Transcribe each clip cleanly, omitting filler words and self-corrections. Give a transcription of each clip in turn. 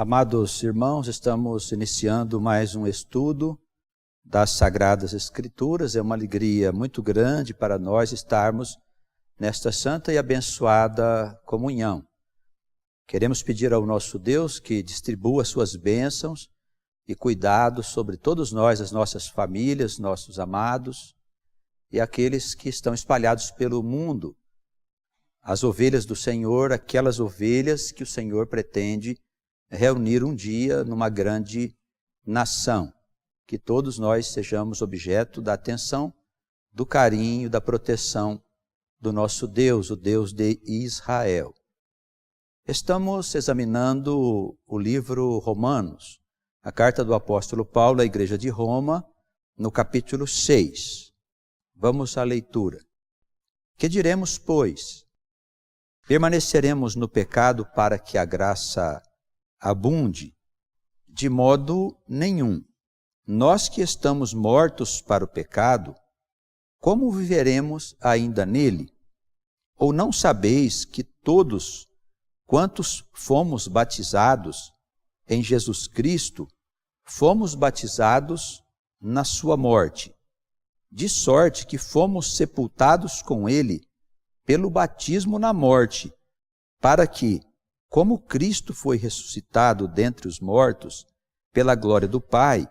Amados irmãos, estamos iniciando mais um estudo das Sagradas Escrituras. É uma alegria muito grande para nós estarmos nesta santa e abençoada comunhão. Queremos pedir ao nosso Deus que distribua suas bênçãos e cuidados sobre todos nós, as nossas famílias, nossos amados e aqueles que estão espalhados pelo mundo. As ovelhas do Senhor, aquelas ovelhas que o Senhor pretende reunir um dia numa grande nação. Que todos nós sejamos objeto da atenção, do carinho, da proteção do nosso Deus, o Deus de Israel. Estamos examinando o livro Romanos, a carta do apóstolo Paulo à igreja de Roma, no capítulo 6. Vamos à leitura. Que diremos, pois? Permaneceremos no pecado para que a graça abunde? De modo nenhum. Nós que estamos mortos para o pecado, como viveremos ainda nele? Ou não sabeis que todos quantos fomos batizados em Jesus Cristo, fomos batizados na sua morte, de sorte que fomos sepultados com ele pelo batismo na morte, para que, como Cristo foi ressuscitado dentre os mortos, pela glória do Pai,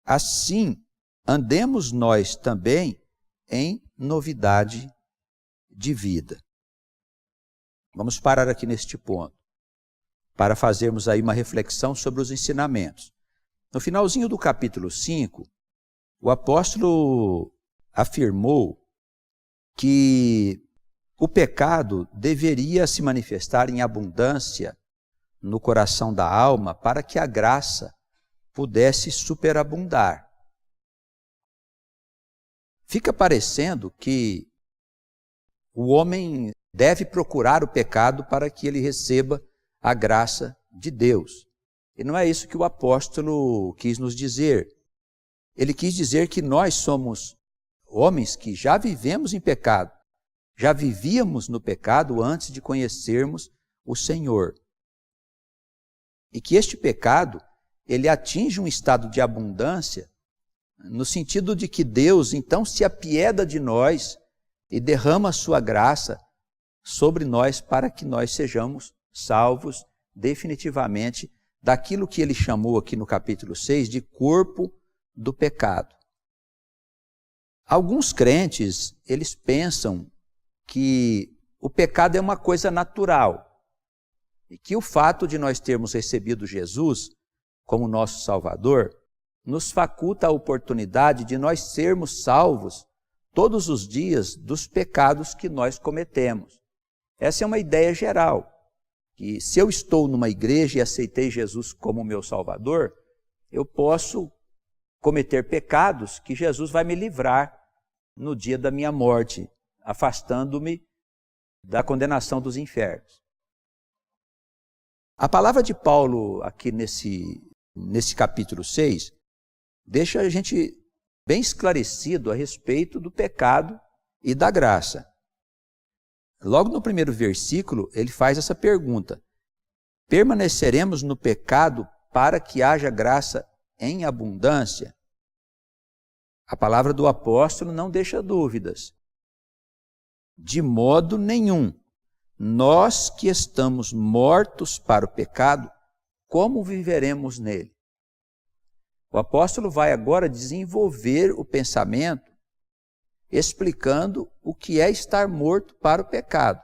assim andemos nós também em novidade de vida. Vamos parar aqui neste ponto, para fazermos aí uma reflexão sobre os ensinamentos. No finalzinho do capítulo 5, o apóstolo afirmou que o pecado deveria se manifestar em abundância no coração da alma para que a graça pudesse superabundar. Fica parecendo que o homem deve procurar o pecado para que ele receba a graça de Deus. E não é isso que o apóstolo quis nos dizer. Ele quis dizer que nós somos homens que já vivemos em pecado. Já vivíamos no pecado antes de conhecermos o Senhor. E que este pecado, ele atinge um estado de abundância, no sentido de que Deus, então, se apieda de nós e derrama a sua graça sobre nós para que nós sejamos salvos definitivamente daquilo que ele chamou aqui no capítulo 6 de corpo do pecado. Alguns crentes, eles pensam que o pecado é uma coisa natural e que o fato de nós termos recebido Jesus como nosso Salvador nos faculta a oportunidade de nós sermos salvos todos os dias dos pecados que nós cometemos. Essa é uma ideia geral, que se eu estou numa igreja e aceitei Jesus como meu Salvador, eu posso cometer pecados que Jesus vai me livrar no dia da minha morte, afastando-me da condenação dos infernos. A palavra de Paulo aqui nesse capítulo 6 deixa a gente bem esclarecido a respeito do pecado e da graça. Logo no primeiro versículo, ele faz essa pergunta: permaneceremos no pecado para que haja graça em abundância? A palavra do apóstolo não deixa dúvidas. De modo nenhum. Nós que estamos mortos para o pecado, como viveremos nele? O apóstolo vai agora desenvolver o pensamento, explicando o que é estar morto para o pecado.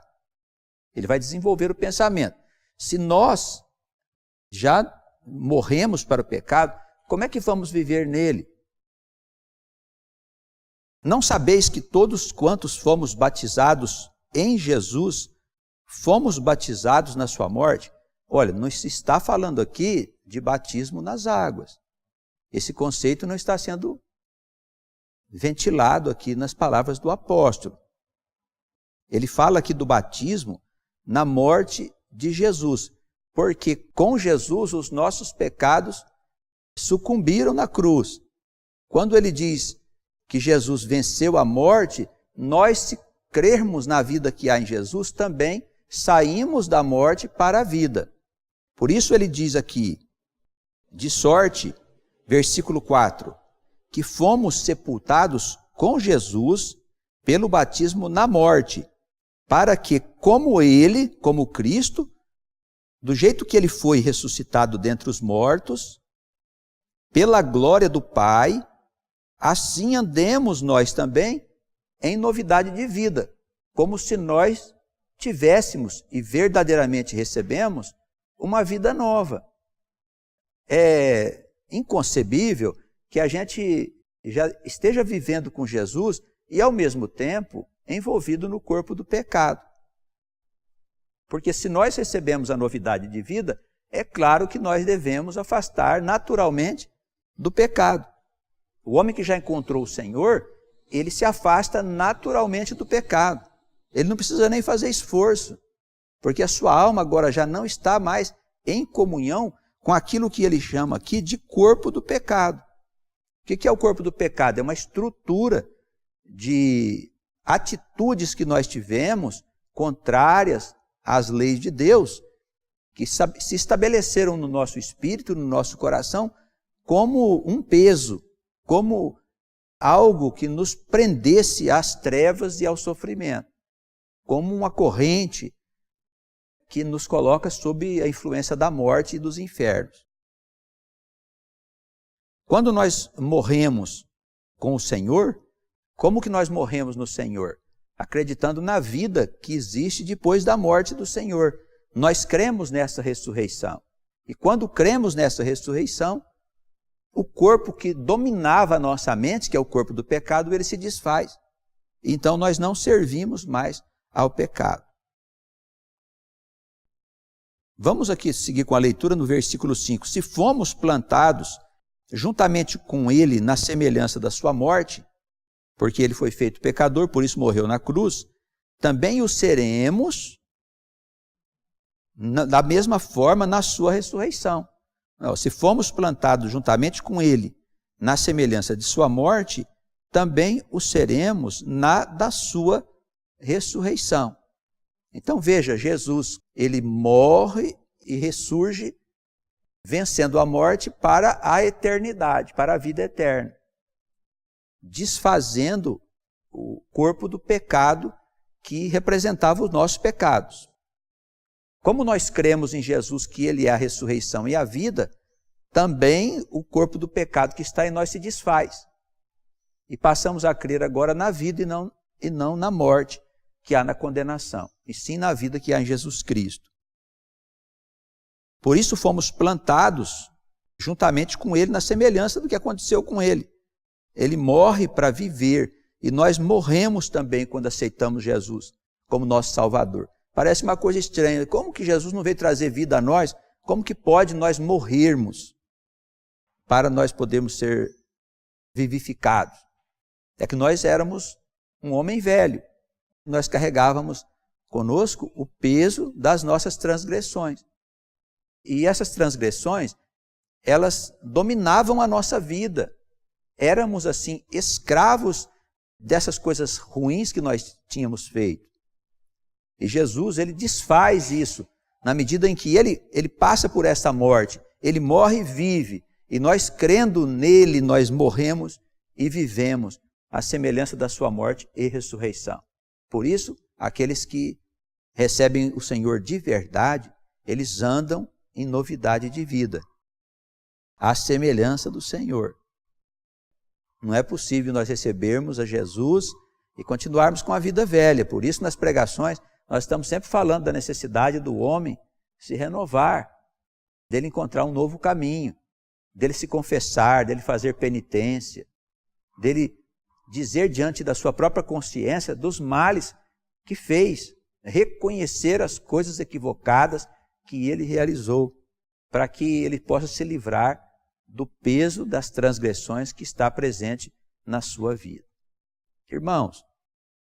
Ele vai desenvolver o pensamento. Se nós já morremos para o pecado, como é que vamos viver nele? Não sabeis que todos quantos fomos batizados em Jesus, fomos batizados na sua morte? Olha, não se está falando aqui de batismo nas águas. Esse conceito não está sendo ventilado aqui nas palavras do apóstolo. Ele fala aqui do batismo na morte de Jesus, porque com Jesus os nossos pecados sucumbiram na cruz. Quando ele diz que Jesus venceu a morte, nós, se crermos na vida que há em Jesus, também saímos da morte para a vida. Por isso ele diz aqui, de sorte, versículo 4, que fomos sepultados com Jesus pelo batismo na morte, para que, como ele, como Cristo, do jeito que ele foi ressuscitado dentre os mortos, pela glória do Pai, assim andemos nós também em novidade de vida, como se nós tivéssemos e verdadeiramente recebemos uma vida nova. É inconcebível que a gente já esteja vivendo com Jesus e, ao mesmo tempo, envolvido no corpo do pecado. Porque se nós recebemos a novidade de vida, é claro que nós devemos afastar naturalmente do pecado. O homem que já encontrou o Senhor, ele se afasta naturalmente do pecado. Ele não precisa nem fazer esforço, porque a sua alma agora já não está mais em comunhão com aquilo que ele chama aqui de corpo do pecado. O que é o corpo do pecado? É uma estrutura de atitudes que nós tivemos contrárias às leis de Deus, que se estabeleceram no nosso espírito, no nosso coração, como um peso, como algo que nos prendesse às trevas e ao sofrimento, como uma corrente que nos coloca sob a influência da morte e dos infernos. Quando nós morremos com o Senhor, como que nós morremos no Senhor? Acreditando na vida que existe depois da morte do Senhor. Nós cremos nessa ressurreição. E quando cremos nessa ressurreição, o corpo que dominava a nossa mente, que é o corpo do pecado, ele se desfaz. Então nós não servimos mais ao pecado. Vamos aqui seguir com a leitura no versículo 5. Se fomos plantados juntamente com ele na semelhança da sua morte, porque ele foi feito pecador, por isso morreu na cruz, também o seremos da mesma forma na sua ressurreição. Se fomos plantados juntamente com ele na semelhança de sua morte, também o seremos na da sua ressurreição. Então veja, Jesus, ele morre e ressurge, vencendo a morte para a eternidade, para a vida eterna, desfazendo o corpo do pecado que representava os nossos pecados. Como nós cremos em Jesus, que ele é a ressurreição e a vida, também o corpo do pecado que está em nós se desfaz. E passamos a crer agora na vida e não na morte que há na condenação, e sim na vida que há em Jesus Cristo. Por isso fomos plantados juntamente com ele na semelhança do que aconteceu com ele. Ele morre para viver, e nós morremos também quando aceitamos Jesus como nosso Salvador. Parece uma coisa estranha. Como que Jesus não veio trazer vida a nós? Como que pode nós morrermos para nós podermos ser vivificados? É que nós éramos um homem velho. Nós carregávamos conosco o peso das nossas transgressões. E essas transgressões, elas dominavam a nossa vida. Éramos, assim, escravos dessas coisas ruins que nós tínhamos feito. E Jesus, ele desfaz isso, na medida em que ele passa por essa morte. Ele morre e vive. E nós, crendo nele, nós morremos e vivemos à semelhança da sua morte e ressurreição. Por isso, aqueles que recebem o Senhor de verdade, eles andam em novidade de vida, à semelhança do Senhor. Não é possível nós recebermos a Jesus e continuarmos com a vida velha. Por isso, nas pregações, nós estamos sempre falando da necessidade do homem se renovar, dele encontrar um novo caminho, dele se confessar, dele fazer penitência, dele dizer diante da sua própria consciência dos males que fez, reconhecer as coisas equivocadas que ele realizou, para que ele possa se livrar do peso das transgressões que está presente na sua vida. Irmãos,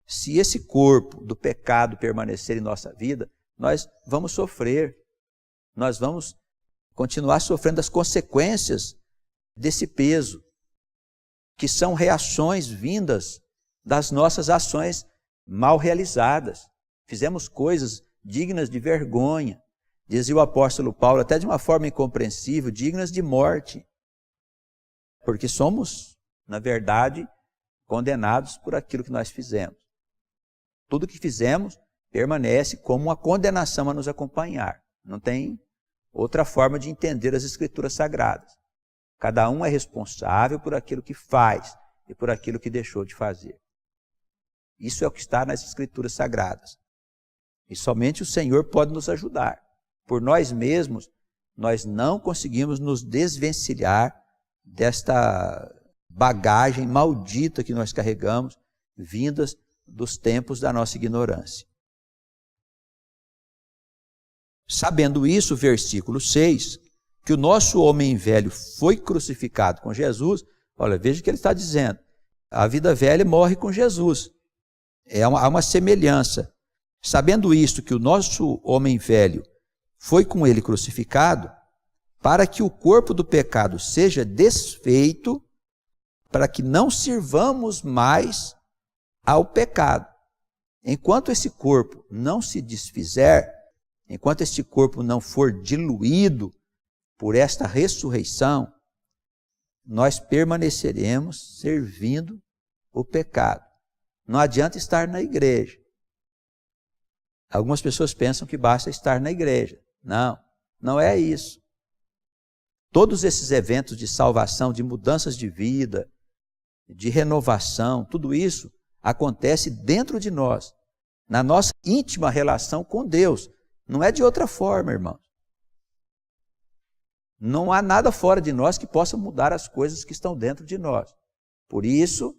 se esse corpo do pecado permanecer em nossa vida, nós vamos sofrer, nós vamos continuar sofrendo as consequências desse peso, que são reações vindas das nossas ações mal realizadas. Fizemos coisas dignas de vergonha, dizia o apóstolo Paulo, até de uma forma incompreensível, dignas de morte. Porque somos, na verdade, condenados por aquilo que nós fizemos. Tudo que fizemos permanece como uma condenação a nos acompanhar. Não tem outra forma de entender as Escrituras Sagradas. Cada um é responsável por aquilo que faz e por aquilo que deixou de fazer. Isso é o que está nas Escrituras Sagradas. E somente o Senhor pode nos ajudar. Por nós mesmos, nós não conseguimos nos desvencilhar desta bagagem maldita que nós carregamos, vindas dos tempos da nossa ignorância. Sabendo isso, versículo 6, que o nosso homem velho foi crucificado com Jesus, olha, veja o que ele está dizendo. A vida velha morre com Jesus. Há uma semelhança. Sabendo isto, que o nosso homem velho foi com ele crucificado, para que o corpo do pecado seja desfeito, para que não sirvamos mais ao pecado. Enquanto esse corpo não se desfizer, enquanto este corpo não for diluído por esta ressurreição, nós permaneceremos servindo o pecado. Não adianta estar na igreja. Algumas pessoas pensam que basta estar na igreja. Não, não é isso. Todos esses eventos de salvação, de mudanças de vida, de renovação, tudo isso acontece dentro de nós, na nossa íntima relação com Deus. Não é de outra forma, irmãos. Não há nada fora de nós que possa mudar as coisas que estão dentro de nós. Por isso,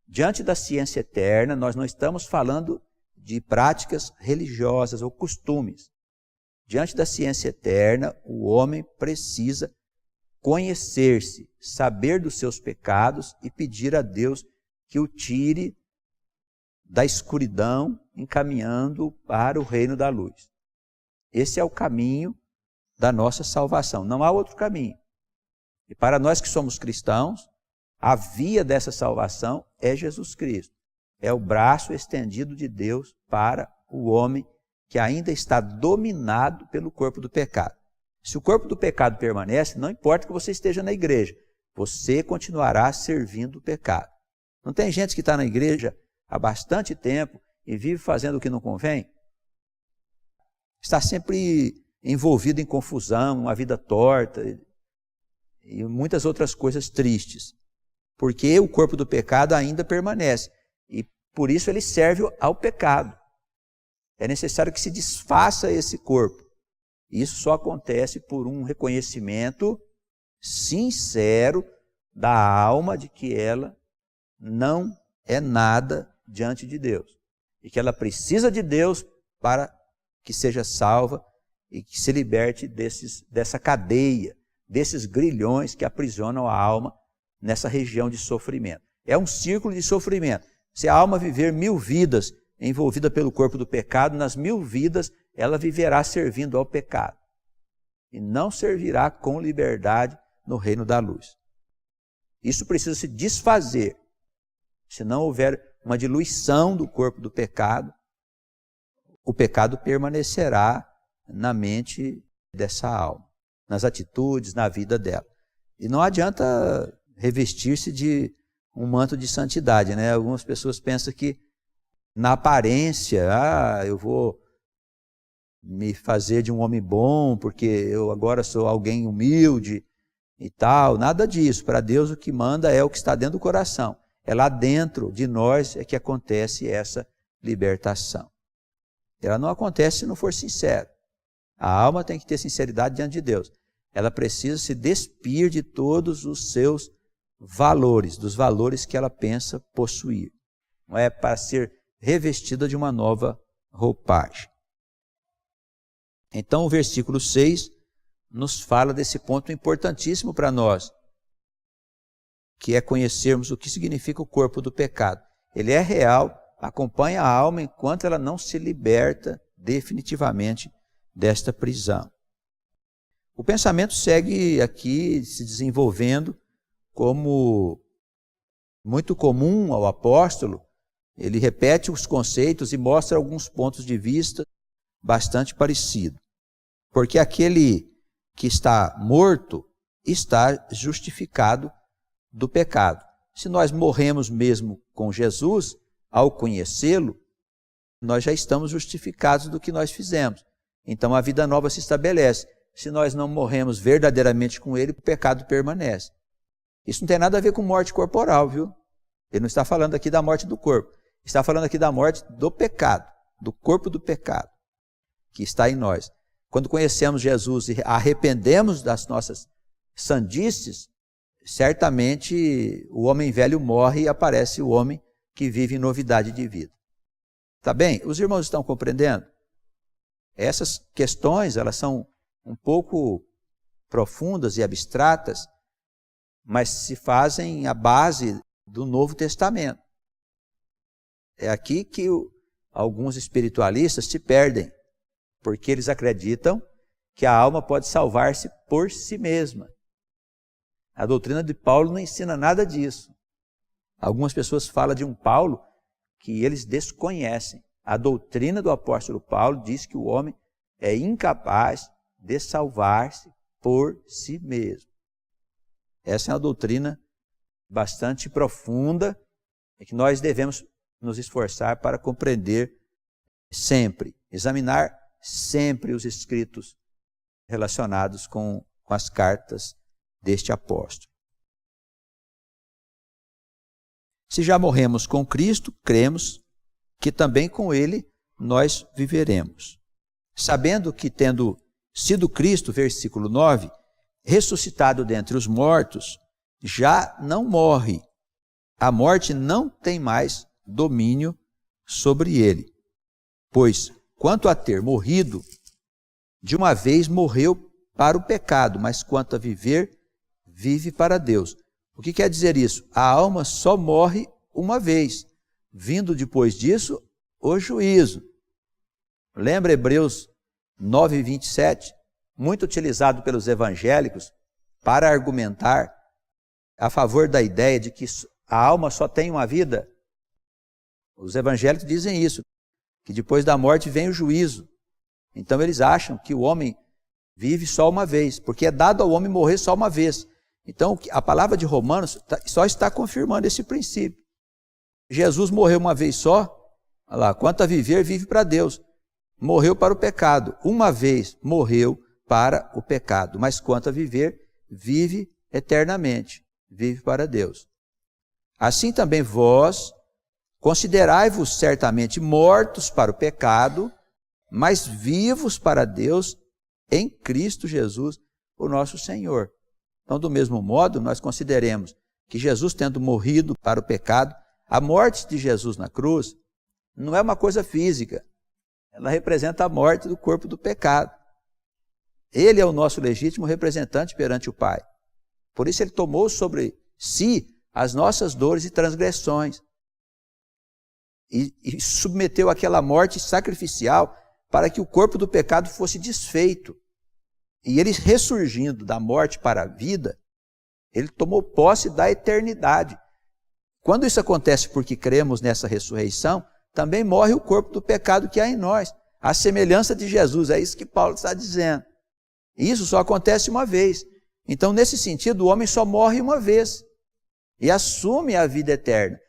diante da ciência eterna, nós não estamos falando de práticas religiosas ou costumes. Diante da ciência eterna, o homem precisa conhecer-se, saber dos seus pecados e pedir a Deus que o tire da escuridão, encaminhando para o reino da luz. Esse é o caminho da nossa salvação. Não há outro caminho. E para nós que somos cristãos, a via dessa salvação é Jesus Cristo. É o braço estendido de Deus para o homem que ainda está dominado pelo corpo do pecado. Se o corpo do pecado permanece, não importa que você esteja na igreja, você continuará servindo o pecado. Não tem gente que está na igreja há bastante tempo e vive fazendo o que não convém? Está sempre envolvido em confusão, uma vida torta e muitas outras coisas tristes. Porque o corpo do pecado ainda permanece. E por isso ele serve ao pecado. É necessário que se desfaça esse corpo. Isso só acontece por um reconhecimento sincero da alma de que ela não é nada diante de Deus. E que ela precisa de Deus para que seja salva e que se liberte dessa cadeia, desses grilhões que aprisionam a alma nessa região de sofrimento. É um círculo de sofrimento. Se a alma viver 1000 vidas envolvida pelo corpo do pecado, nas 1000 vidas ela viverá servindo ao pecado. E não servirá com liberdade no reino da luz. Isso precisa se desfazer. Se não houver uma diluição do corpo do pecado, o pecado permanecerá na mente dessa alma, nas atitudes, na vida dela. E não adianta revestir-se de um manto de santidade, né? Algumas pessoas pensam que na aparência, eu vou me fazer de um homem bom porque eu agora sou alguém humilde e tal. Nada disso. Para Deus o que manda é o que está dentro do coração. É lá dentro de nós é que acontece essa libertação. Ela não acontece se não for sincero. A alma tem que ter sinceridade diante de Deus. Ela precisa se despir de todos os seus valores, dos valores que ela pensa possuir. Não é para ser revestida de uma nova roupagem. Então o versículo 6 nos fala desse ponto importantíssimo para nós, que é conhecermos o que significa o corpo do pecado. Ele é real, acompanha a alma enquanto ela não se liberta definitivamente desta prisão. O pensamento segue aqui se desenvolvendo como muito comum ao apóstolo. Ele repete os conceitos e mostra alguns pontos de vista bastante parecidos. Porque aquele que está morto está justificado do pecado. Se nós morremos mesmo com Jesus, ao conhecê-lo, nós já estamos justificados do que nós fizemos. Então a vida nova se estabelece. Se nós não morremos verdadeiramente com ele, o pecado permanece. Isso não tem nada a ver com morte corporal, viu? Ele não está falando aqui da morte do corpo. Está falando aqui da morte do pecado, do corpo do pecado, que está em nós. Quando conhecemos Jesus e arrependemos das nossas sandices, certamente o homem velho morre e aparece o homem que vive em novidade de vida. Tá bem? Os irmãos estão compreendendo? Essas questões, elas são um pouco profundas e abstratas, mas se fazem a base do Novo Testamento. É aqui que alguns espiritualistas se perdem, porque eles acreditam que a alma pode salvar-se por si mesma. A doutrina de Paulo não ensina nada disso. Algumas pessoas falam de um Paulo que eles desconhecem. A doutrina do apóstolo Paulo diz que o homem é incapaz de salvar-se por si mesmo. Essa é uma doutrina bastante profunda e que nós devemos nos esforçar para compreender sempre, examinar sempre os escritos relacionados com as cartas deste apóstolo. Se já morremos com Cristo, cremos que também com ele nós viveremos. Sabendo que, tendo sido Cristo, versículo 9, ressuscitado dentre os mortos, já não morre. A morte não tem mais domínio sobre ele. Pois, quanto a ter morrido, de uma vez morreu para o pecado, mas quanto a viver, vive para Deus. O que quer dizer isso? A alma só morre uma vez, vindo depois disso o juízo. Lembra Hebreus 9:27, muito utilizado pelos evangélicos para argumentar a favor da ideia de que a alma só tem uma vida? Os evangélicos dizem isso, que depois da morte vem o juízo. Então eles acham que o homem vive só uma vez, porque é dado ao homem morrer só uma vez. Então a palavra de Romanos só está confirmando esse princípio. Jesus morreu uma vez só, olha lá, quanto a viver, vive para Deus. Morreu para o pecado, uma vez morreu para o pecado, mas quanto a viver, vive eternamente, vive para Deus. Assim também vós, considerai-vos certamente mortos para o pecado, mas vivos para Deus em Cristo Jesus, o nosso Senhor. Então, do mesmo modo, nós consideremos que Jesus, tendo morrido para o pecado, a morte de Jesus na cruz não é uma coisa física, ela representa a morte do corpo do pecado. Ele é o nosso legítimo representante perante o Pai. Por isso ele tomou sobre si as nossas dores e transgressões e submeteu aquela morte sacrificial para que o corpo do pecado fosse desfeito. E ele, ressurgindo da morte para a vida, ele tomou posse da eternidade. Quando isso acontece porque cremos nessa ressurreição, também morre o corpo do pecado que há em nós, a semelhança de Jesus. É isso que Paulo está dizendo. E isso só acontece uma vez. Então, nesse sentido, o homem só morre uma vez e assume a vida eterna.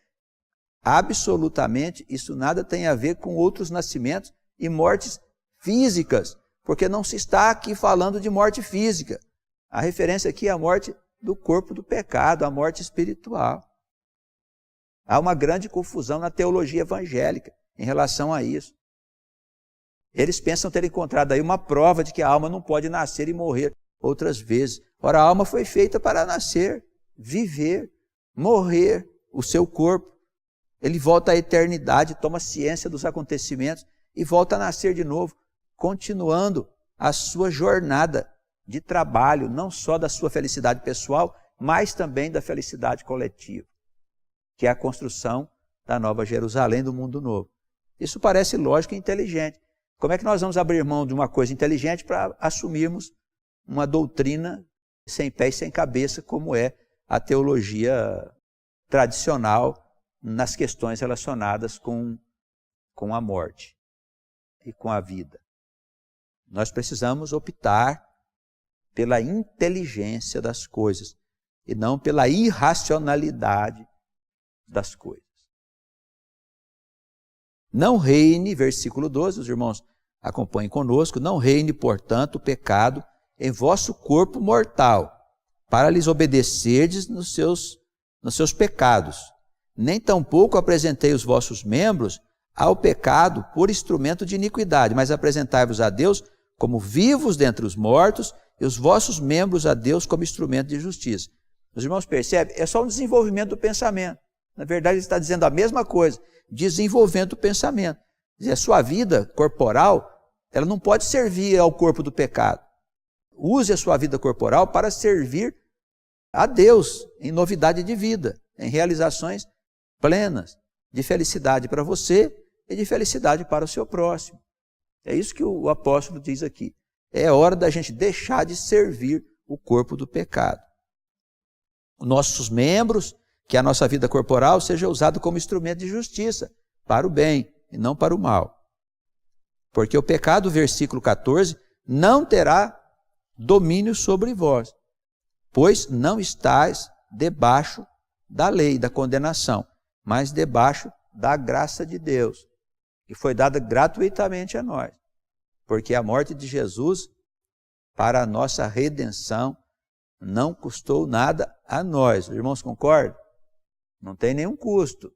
Absolutamente, isso nada tem a ver com outros nascimentos e mortes físicas, porque não se está aqui falando de morte física. A referência aqui é a morte do corpo do pecado, a morte espiritual. Há uma grande confusão na teologia evangélica em relação a isso. Eles pensam ter encontrado aí uma prova de que a alma não pode nascer e morrer outras vezes. Ora, a alma foi feita para nascer, viver, morrer, o seu corpo. Ele volta à eternidade, toma ciência dos acontecimentos e volta a nascer de novo, continuando a sua jornada de trabalho, não só da sua felicidade pessoal, mas também da felicidade coletiva, que é a construção da Nova Jerusalém, do mundo novo. Isso parece lógico e inteligente. Como é que nós vamos abrir mão de uma coisa inteligente para assumirmos uma doutrina sem pé e sem cabeça, como é a teologia tradicional nas questões relacionadas com a morte e com a vida? Nós precisamos optar pela inteligência das coisas e não pela irracionalidade das coisas. Não reine, versículo 12, os irmãos acompanhem conosco, não reine, portanto, o pecado em vosso corpo mortal, para lhes obedecerdes nos seus pecados. Nem tampouco apresentei os vossos membros ao pecado por instrumento de iniquidade, mas apresentai-vos a Deus como vivos dentre os mortos e os vossos membros a Deus como instrumento de justiça. Os irmãos percebem? É só um desenvolvimento do pensamento. Na verdade, ele está dizendo a mesma coisa, desenvolvendo o pensamento. A sua vida corporal, ela não pode servir ao corpo do pecado. Use a sua vida corporal para servir a Deus em novidade de vida, em realizações plenas de felicidade para você e de felicidade para o seu próximo. É isso que o apóstolo diz aqui. É hora da gente deixar de servir o corpo do pecado. Nossos membros, que a nossa vida corporal seja usado como instrumento de justiça, para o bem e não para o mal. Porque o pecado, versículo 14, não terá domínio sobre vós, pois não estáis debaixo da lei, da condenação, mas debaixo da graça de Deus, que foi dada gratuitamente a nós. Porque a morte de Jesus, para a nossa redenção, não custou nada a nós. Os irmãos concordam? Não tem nenhum custo.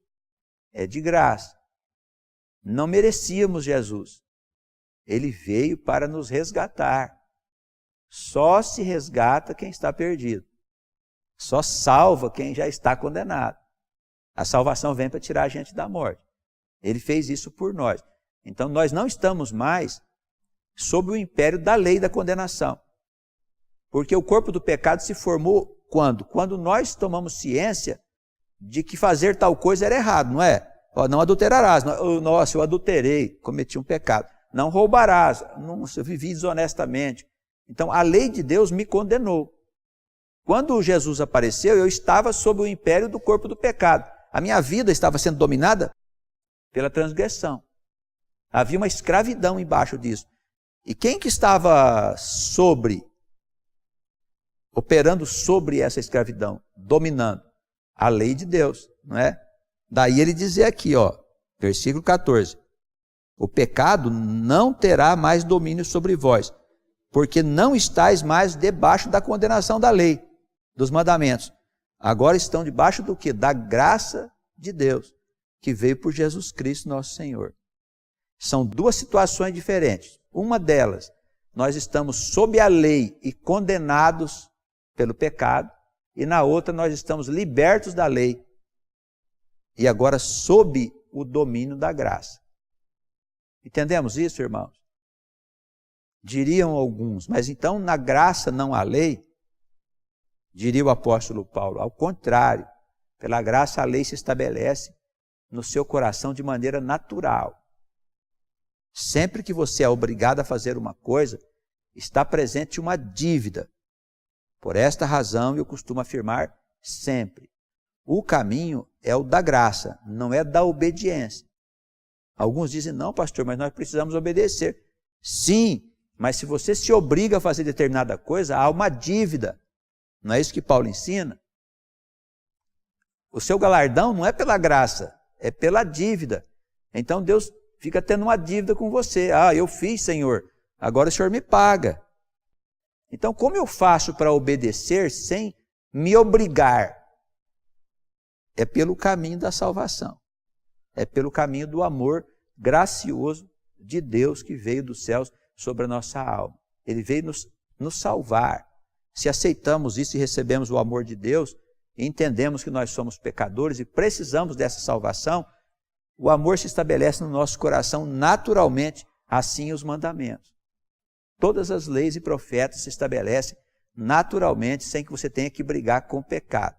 É de graça. Não merecíamos Jesus. Ele veio para nos resgatar. Só se resgata quem está perdido. Só salva quem já está condenado. A salvação vem para tirar a gente da morte. Ele fez isso por nós. Então nós não estamos mais sob o império da lei da condenação. Porque o corpo do pecado se formou quando? Quando nós tomamos ciência de que fazer tal coisa era errado, não é? Não adulterarás. Nossa, eu adulterei, cometi um pecado. Não roubarás. Nossa, eu vivi desonestamente. Então a lei de Deus me condenou. Quando Jesus apareceu, eu estava sob o império do corpo do pecado. A minha vida estava sendo dominada pela transgressão. Havia uma escravidão embaixo disso. E quem que estava operando sobre essa escravidão, dominando? A lei de Deus, não é? Daí ele dizer aqui, versículo 14, o pecado não terá mais domínio sobre vós, porque não estáis mais debaixo da condenação da lei, dos mandamentos. Agora estão debaixo do quê? Da graça de Deus, que veio por Jesus Cristo nosso Senhor. São duas situações diferentes. Uma delas, nós estamos sob a lei e condenados pelo pecado, e na outra nós estamos libertos da lei e agora sob o domínio da graça. Entendemos isso, irmãos? Diriam alguns, mas então na graça não há lei? Diria o apóstolo Paulo, ao contrário, pela graça a lei se estabelece no seu coração de maneira natural. Sempre que você é obrigado a fazer uma coisa, está presente uma dívida. Por esta razão eu costumo afirmar sempre, o caminho é o da graça, não é da obediência. Alguns dizem, não pastor, mas nós precisamos obedecer. Sim, mas se você se obriga a fazer determinada coisa, há uma dívida. Não é isso que Paulo ensina? O seu galardão não é pela graça, é pela dívida. Então Deus fica tendo uma dívida com você. Eu fiz, Senhor, agora o Senhor me paga. Então, como eu faço para obedecer sem me obrigar? É pelo caminho da salvação. É pelo caminho do amor gracioso de Deus que veio dos céus sobre a nossa alma. Ele veio nos salvar. Se aceitamos isso e recebemos o amor de Deus, e entendemos que nós somos pecadores e precisamos dessa salvação, o amor se estabelece no nosso coração naturalmente, assim os mandamentos. Todas as leis e profetas se estabelecem naturalmente, sem que você tenha que brigar com o pecado.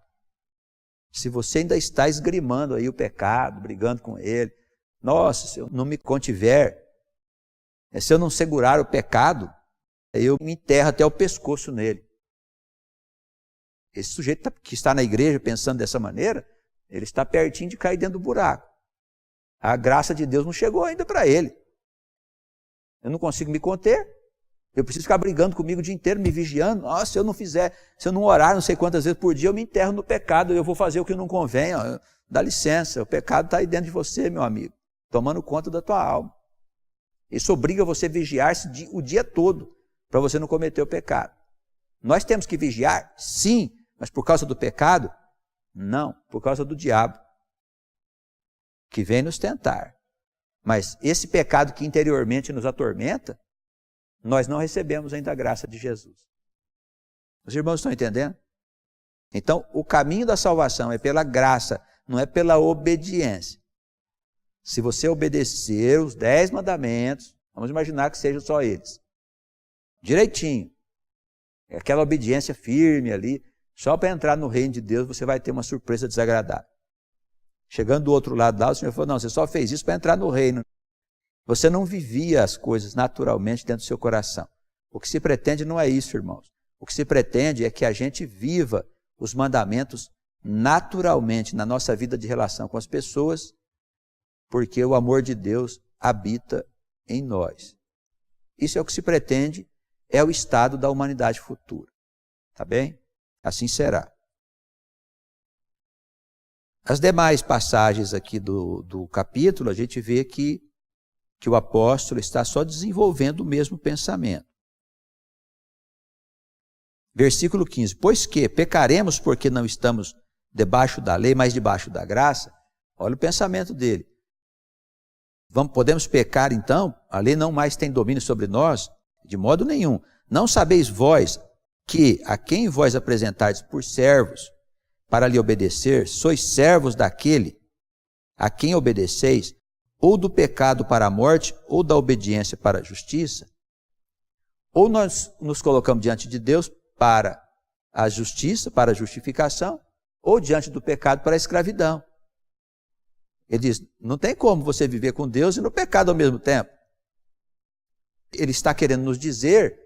Se você ainda está esgrimando aí o pecado, brigando com ele, nossa, se eu não me contiver, se eu não segurar o pecado, eu me enterro até o pescoço nele. Esse sujeito que está na igreja pensando dessa maneira, ele está pertinho de cair dentro do buraco. A graça de Deus não chegou ainda para ele. Eu não consigo me conter, Eu preciso ficar brigando comigo o dia inteiro, me vigiando. Nossa, se eu não fizer, se eu não orar não sei quantas vezes por dia, eu me enterro no pecado, eu vou fazer o que não convém. Ó. Dá licença, o pecado está aí dentro de você, meu amigo, tomando conta da tua alma. Isso obriga você a vigiar-se o dia todo, para você não cometer o pecado. Nós temos que vigiar? Sim, mas por causa do pecado? Não, por causa do diabo, que vem nos tentar. Mas esse pecado que interiormente nos atormenta, nós não recebemos ainda a graça de Jesus. Os irmãos estão entendendo? Então, o caminho da salvação é pela graça, não é pela obediência. Se você obedecer os 10 mandamentos, vamos imaginar que sejam só eles, direitinho, é aquela obediência firme ali, só para entrar no reino de Deus você vai ter uma surpresa desagradável. Chegando do outro lado lá, o Senhor falou, não, você só fez isso para entrar no reino. Você não vivia as coisas naturalmente dentro do seu coração. O que se pretende não é isso, irmãos. O que se pretende é que a gente viva os mandamentos naturalmente na nossa vida de relação com as pessoas, porque o amor de Deus habita em nós. Isso é o que se pretende, é o estado da humanidade futura. Tá bem? Assim será. As demais passagens aqui do capítulo, a gente vê que o apóstolo está só desenvolvendo o mesmo pensamento. Versículo 15. Pois que pecaremos porque não estamos debaixo da lei, mas debaixo da graça? Olha o pensamento dele. Podemos pecar então? A lei não mais tem domínio sobre nós? De modo nenhum. Não sabeis vós que a quem vós apresentardes por servos para lhe obedecer, sois servos daquele a quem obedeceis, ou do pecado para a morte, ou da obediência para a justiça? Ou nós nos colocamos diante de Deus para a justiça, para a justificação, ou diante do pecado para a escravidão. Ele diz, não tem como você viver com Deus e no pecado ao mesmo tempo. Ele está querendo nos dizer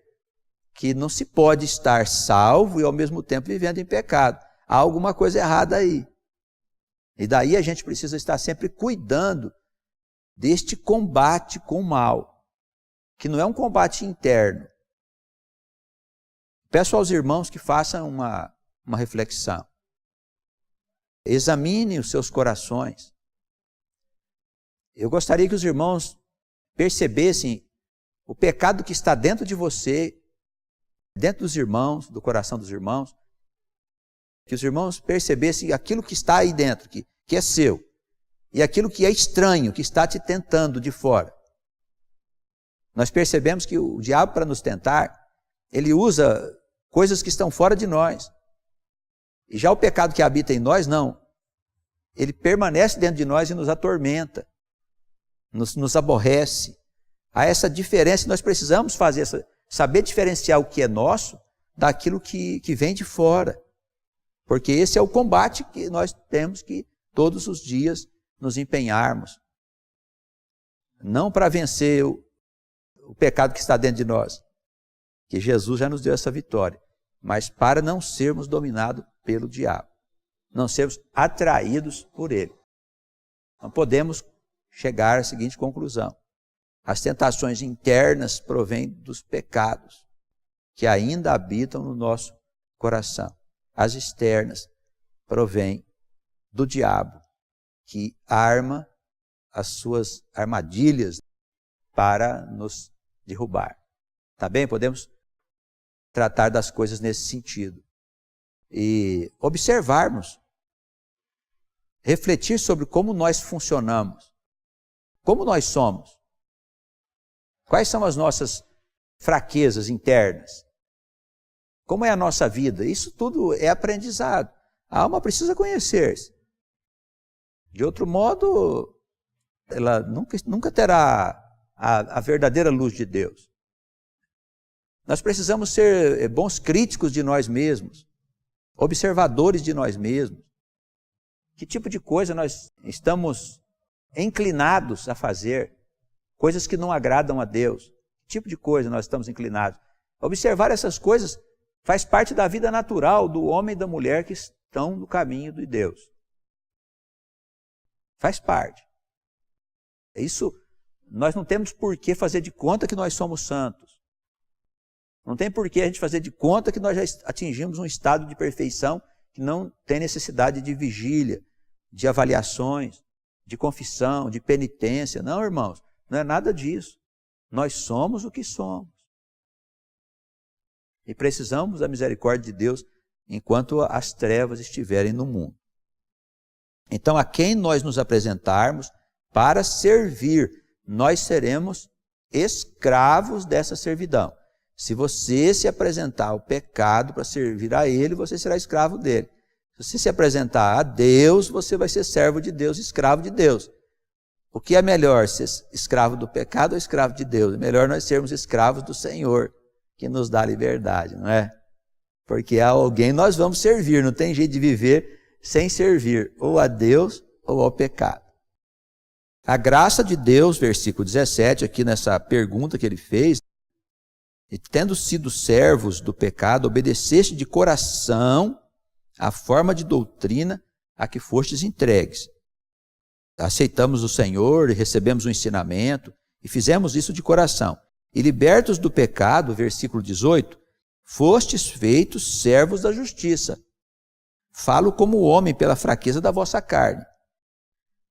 que não se pode estar salvo e ao mesmo tempo vivendo em pecado. Há alguma coisa errada aí. E daí a gente precisa estar sempre cuidando deste combate com o mal, que não é um combate interno. Peço aos irmãos que façam uma reflexão. Examinem os seus corações. Eu gostaria que os irmãos percebessem o pecado que está dentro de você, dentro dos irmãos, do coração dos irmãos, que os irmãos percebessem aquilo que está aí dentro, que é seu, e aquilo que é estranho, que está te tentando de fora. Nós percebemos que o diabo, para nos tentar, ele usa coisas que estão fora de nós. E já o pecado que habita em nós, não. Ele permanece dentro de nós e nos atormenta, nos aborrece. Há essa diferença, nós precisamos saber diferenciar o que é nosso daquilo que vem de fora. Porque esse é o combate que nós temos que todos os dias nos empenharmos. Não para vencer o pecado que está dentro de nós, que Jesus já nos deu essa vitória, mas para não sermos dominados pelo diabo, não sermos atraídos por ele. Não podemos chegar à seguinte conclusão: as tentações internas provêm dos pecados que ainda habitam no nosso coração. As externas provêm do diabo, que arma as suas armadilhas para nos derrubar. Tá bem? Podemos tratar das coisas nesse sentido. E observarmos, refletir sobre como nós funcionamos, como nós somos, quais são as nossas fraquezas internas, como é a nossa vida. Isso tudo é aprendizado. A alma precisa conhecer-se. De outro modo, ela nunca terá a verdadeira luz de Deus. Nós precisamos ser bons críticos de nós mesmos, observadores de nós mesmos. Que tipo de coisa nós estamos inclinados a fazer? Coisas que não agradam a Deus. Que tipo de coisa nós estamos inclinados? Observar essas coisas faz parte da vida natural do homem e da mulher que estão no caminho de Deus. Faz parte. Isso, nós não temos por que fazer de conta que nós somos santos. Não tem por que a gente fazer de conta que nós já atingimos um estado de perfeição que não tem necessidade de vigília, de avaliações, de confissão, de penitência. Não, irmãos, não é nada disso. Nós somos o que somos. E precisamos da misericórdia de Deus enquanto as trevas estiverem no mundo. Então, a quem nós nos apresentarmos para servir, nós seremos escravos dessa servidão. Se você se apresentar ao pecado para servir a ele, você será escravo dele. Se você se apresentar a Deus, você vai ser servo de Deus, escravo de Deus. O que é melhor, ser escravo do pecado ou escravo de Deus? É melhor nós sermos escravos do Senhor, que nos dá liberdade, não é? Porque a alguém nós vamos servir, não tem jeito de viver sem servir ou a Deus ou ao pecado. A graça de Deus, versículo 17, aqui nessa pergunta que ele fez, e tendo sido servos do pecado, obedeceste de coração a forma de doutrina a que fostes entregues. Aceitamos o Senhor e recebemos o ensinamento e fizemos isso de coração. E libertos do pecado, versículo 18, fostes feitos servos da justiça. Falo como homem pela fraqueza da vossa carne.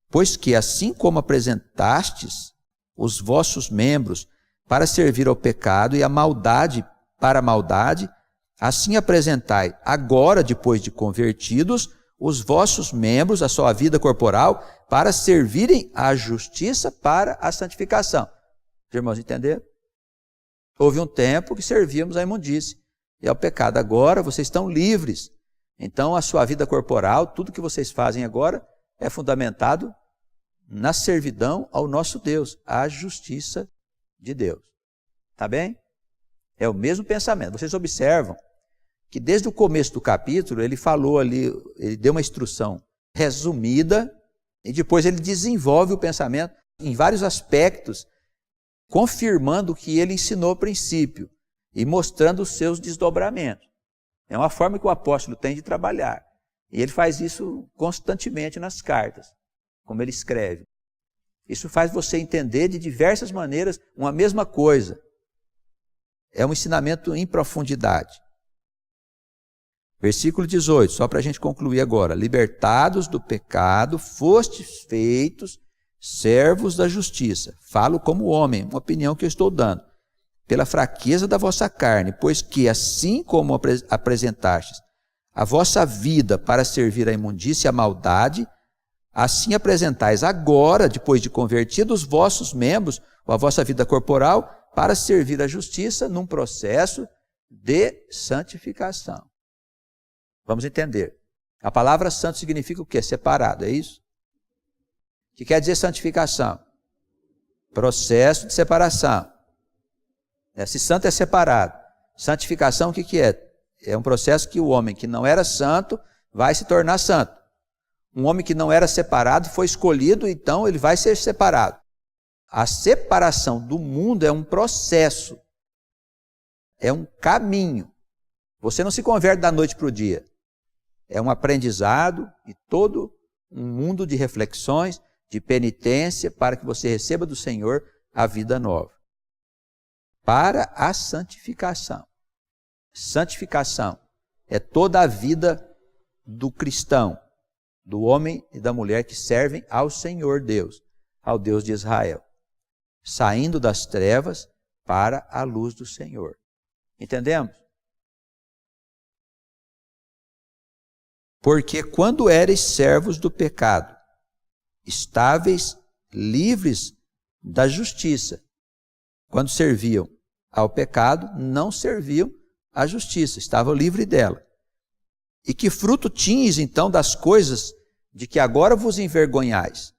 Pois que assim como apresentastes os vossos membros para servir ao pecado e a maldade para a maldade, assim apresentai agora, depois de convertidos, os vossos membros, a sua vida corporal, para servirem à justiça para a santificação. Os irmãos entenderam? Houve um tempo que servíamos à imundície e ao pecado. Agora vocês estão livres. Então a sua vida corporal, tudo que vocês fazem agora, é fundamentado na servidão ao nosso Deus, à justiça de Deus. Tá bem? É o mesmo pensamento. Vocês observam que desde o começo do capítulo, ele falou ali, ele deu uma instrução resumida, e depois ele desenvolve o pensamento em vários aspectos, confirmando o que ele ensinou ao princípio e mostrando os seus desdobramentos. É uma forma que o apóstolo tem de trabalhar. E ele faz isso constantemente nas cartas, como ele escreve. Isso faz você entender de diversas maneiras uma mesma coisa. É um ensinamento em profundidade. Versículo 18, só para a gente concluir agora. Libertados do pecado, fostes feitos servos da justiça. Falo como homem, uma opinião que eu estou dando. Pela fraqueza da vossa carne, pois que assim como apresentastes a vossa vida para servir à imundícia e à maldade, assim apresentais agora, depois de convertidos, os vossos membros, ou a vossa vida corporal, para servir à justiça num processo de santificação. Vamos entender. A palavra santo significa o quê? Separado, é isso? O que quer dizer santificação? Processo de separação. Se santo é separado, santificação o que é? É um processo que o homem que não era santo vai se tornar santo. Um homem que não era separado foi escolhido, então ele vai ser separado. A separação do mundo é um processo, é um caminho. Você não se converte da noite para o dia. É um aprendizado e todo um mundo de reflexões, de penitência, para que você receba do Senhor a vida nova. Para a santificação. Santificação é toda a vida do cristão, do homem e da mulher que servem ao Senhor Deus, ao Deus de Israel, saindo das trevas para a luz do Senhor. Entendemos? Porque quando éreis servos do pecado, estáveis, livres da justiça, quando serviam ao pecado, não serviam à justiça, estavam livres dela. E que fruto tinhas então das coisas de que agora vos envergonhais?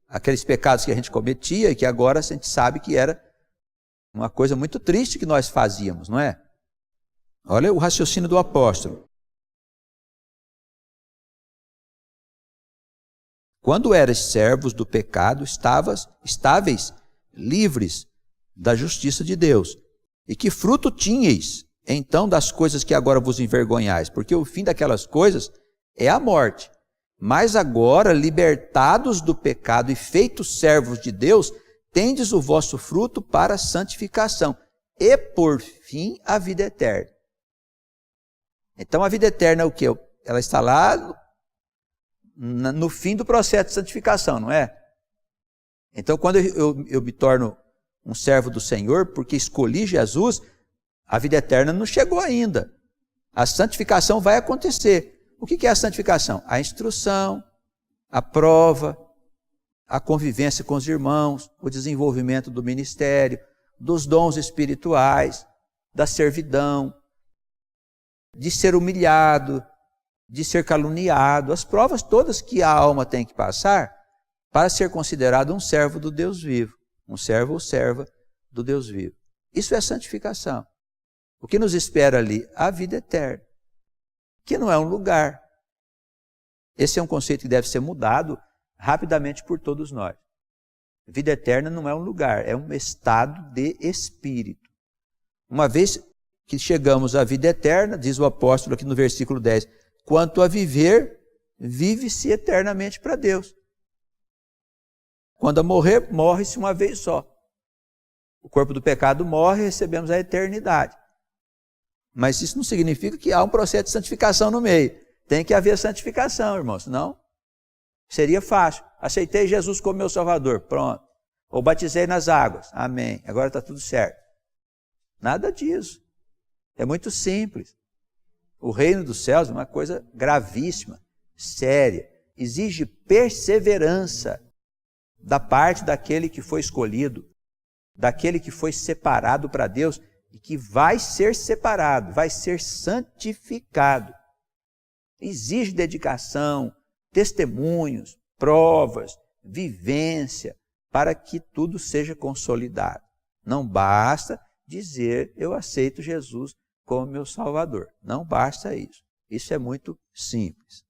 Aqueles pecados que a gente cometia e que agora a gente sabe que era uma coisa muito triste que nós fazíamos, não é? Olha o raciocínio do apóstolo. Quando eras servos do pecado, estáveis livres da justiça de Deus. E que fruto tinhais, então, das coisas que agora vos envergonhais? Porque o fim daquelas coisas é a morte. Mas agora, libertados do pecado e feitos servos de Deus, tendes o vosso fruto para a santificação. e por fim a vida eterna. Então a vida eterna é o quê? Ela está lá no fim do processo de santificação, não é? Então quando eu me torno um servo do Senhor, porque escolhi Jesus, a vida eterna não chegou ainda. A santificação vai acontecer. O que é a santificação? A instrução, a prova, a convivência com os irmãos, o desenvolvimento do ministério, dos dons espirituais, da servidão, de ser humilhado, de ser caluniado, as provas todas que a alma tem que passar para ser considerado um servo do Deus vivo, um servo ou serva do Deus vivo. Isso é santificação. O que nos espera ali? A vida eterna, que não é um lugar. Esse é um conceito que deve ser mudado rapidamente por todos nós. Vida eterna não é um lugar, é um estado de espírito. Uma vez que chegamos à vida eterna, diz o apóstolo aqui no versículo 10, quanto a viver, vive-se eternamente para Deus. Quando a morrer, morre-se uma vez só. O corpo do pecado morre e recebemos a eternidade. Mas isso não significa que há um processo de santificação no meio. Tem que haver santificação, irmãos, senão seria fácil. Aceitei Jesus como meu Salvador, pronto. Ou batizei nas águas, amém. Agora está tudo certo. Nada disso. É muito simples. O reino dos céus é uma coisa gravíssima, séria. Exige perseverança da parte daquele que foi escolhido, daquele que foi separado para Deus e que vai ser separado, vai ser santificado. Exige dedicação, testemunhos, provas, vivência, para que tudo seja consolidado. Não basta dizer, eu aceito Jesus como meu Salvador. Não basta isso. Isso é muito simples.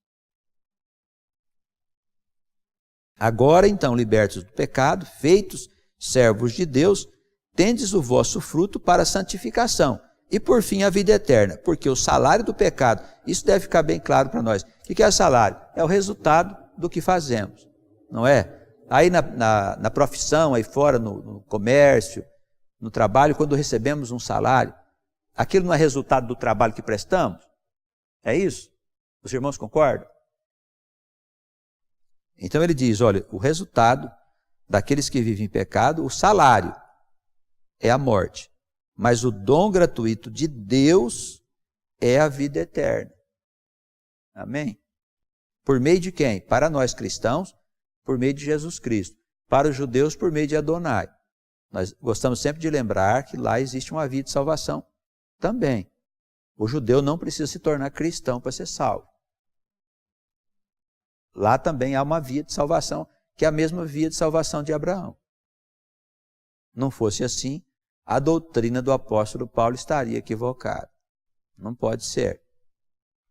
Agora, então, libertos do pecado, feitos servos de Deus, tendes o vosso fruto para a santificação. E, por fim, a vida eterna. Porque o salário do pecado, isso deve ficar bem claro para nós. O que é salário? É o resultado do que fazemos, não é? Aí na profissão, aí fora, no comércio, no trabalho, quando recebemos um salário, aquilo não é resultado do trabalho que prestamos? É isso? Os irmãos concordam? Então ele diz, olha, o resultado daqueles que vivem em pecado, o salário é a morte, mas o dom gratuito de Deus é a vida eterna. Amém? Por meio de quem? Para nós cristãos, por meio de Jesus Cristo. Para os judeus, por meio de Adonai. Nós gostamos sempre de lembrar que lá existe uma via de salvação também. O judeu não precisa se tornar cristão para ser salvo. Lá também há uma via de salvação, que é a mesma via de salvação de Abraão. Não fosse assim, a doutrina do apóstolo Paulo estaria equivocada. Não pode ser.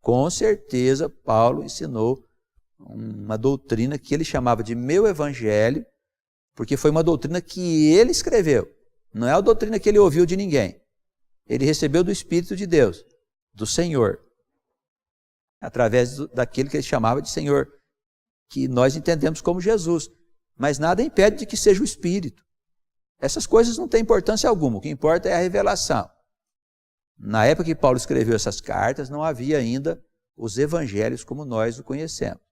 Com certeza, Paulo ensinou uma doutrina que ele chamava de meu evangelho, porque foi uma doutrina que ele escreveu. Não é a doutrina que ele ouviu de ninguém. Ele recebeu do Espírito de Deus, do Senhor, através daquele que ele chamava de Senhor, que nós entendemos como Jesus. Mas nada impede de que seja o Espírito. Essas coisas não têm importância alguma. O que importa é a revelação. Na época que Paulo escreveu essas cartas, não havia ainda os evangelhos como nós o conhecemos.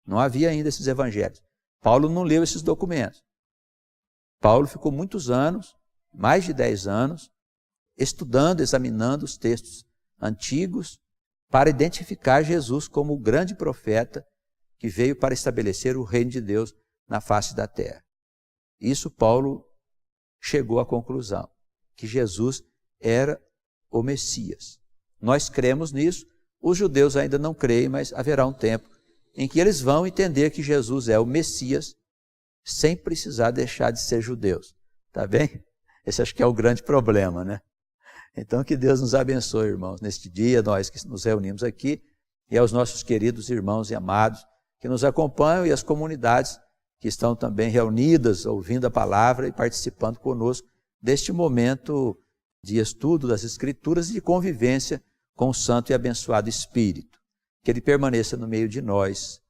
Não havia ainda esses evangelhos. Paulo não leu esses documentos. Paulo ficou muitos anos, mais de 10 anos, estudando, examinando os textos antigos para identificar Jesus como o grande profeta que veio para estabelecer o reino de Deus na face da terra. Isso Paulo chegou à conclusão, que Jesus era o Messias. Nós cremos nisso, os judeus ainda não creem, mas haverá um tempo em que eles vão entender que Jesus é o Messias, sem precisar deixar de ser judeus. Tá bem? Esse acho que é o grande problema, né? Então que Deus nos abençoe, irmãos, neste dia, nós que nos reunimos aqui, e aos nossos queridos irmãos e amados que nos acompanham e as comunidades que estão também reunidas, ouvindo a palavra e participando conosco deste momento de estudo das Escrituras e de convivência com o Santo e abençoado Espírito. Que ele permaneça no meio de nós.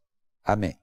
Amém.